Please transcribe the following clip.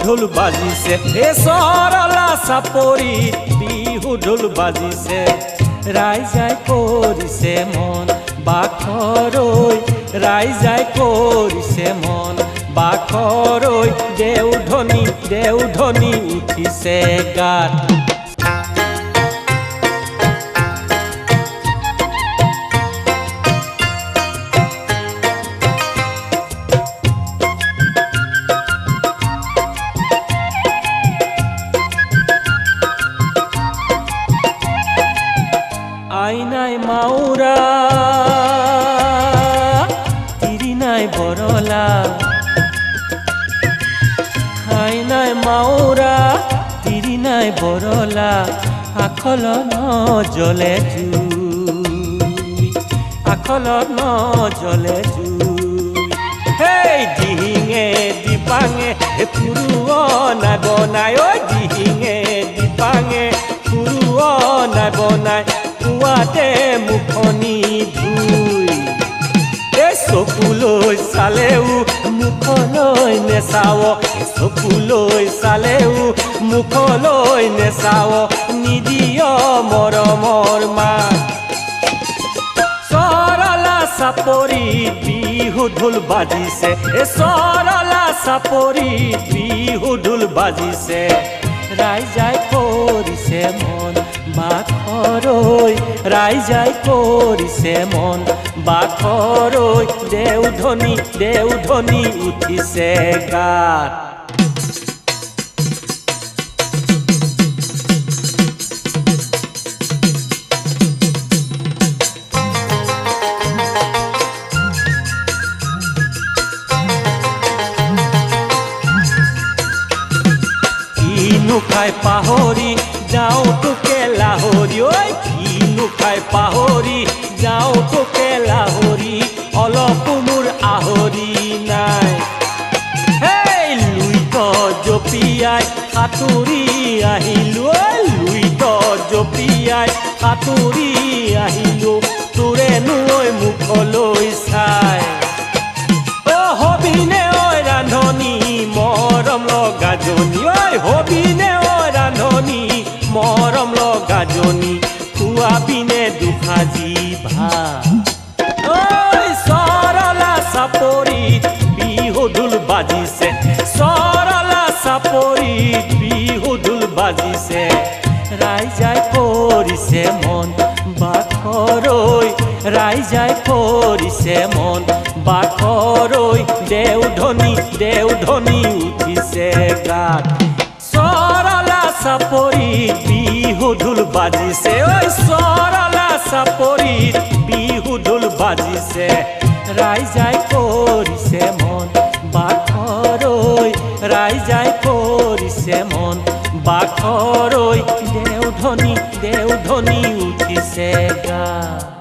ঢোল বাজিছে এ সৰলা চাপৰি বিহু ঢোল বাজিছে ৰাইজাই কৰিছে মন বাখৰৈ ৰাইজাই কৰিছে মন বাখৰৈ দেউধনী উঠিছে গাত আইনাই মাউরা তিরিনাই বরলা আইনাই মাউরা তিরিনাই বরলা আখল নজলে জুই আখল নজলে জুই হেই দিহিঙে দিপাঙে পুৰুৱনাই বনাই ঐ দিহিঙে দিপাঙে পুৰুৱনাই বনাই কুৱাতে মুখনি ধুই এই চকুলৈ চালেও মুখলৈ নেচাৱ চকুলৈ চালেও মুখলৈ নেচাৱ নিদিয় মৰমৰ মাত সৰলা চাপৰি বিহু ঢোল বাজিছে এ সৰলা চাপৰি বিহু ঢোল বাজিছে ৰাইজাই কৰিছে মন বাখৰৈ ৰাইজাই কৰিছে মন বাখৰৈ দেউধনী উঠিছে গাত কিনো খাই পাহৰি যাওঁ তোকে লাহৰি ঐ কিনো খাই পাহৰি যাওঁ তোকে লাহৰি অলপো মোৰ আহৰি নাই হেই লুইত জপিয়াই সাঁতুৰি আহিলো লুইত জপিয়াই সাঁতুৰি আহিলো তোৰে নৈ মুখলৈ চাই হবিনে ঐ ৰান্ধনি মৰম লগাজনী ঐ হবিনে ঐ ৰান্ধনি মৰম লগাজনী খুৱাবিনে দুসাজি ভাত ঐ সৰলা চাপৰিত বিহু ঢোল বাজিছে সৰলা চাপৰিত বিহু ঢোল বাজিছে ৰাইজাই কৰিছে মন বাখৰৈ ৰাইজাই কৰিছে মন বাখৰৈ দেউধনী উঠিছে গাত সৰলা চাপৰিত বিহু ঢোল বাজিছে ঐ সৰলা চাপৰিত বিহু ঢোল বাজিছে ৰাইজাই কৰিছে মন বাখৰৈ ৰাইজাই কৰিছে মন বাখৰৈ দেউধনী উঠিছে গাত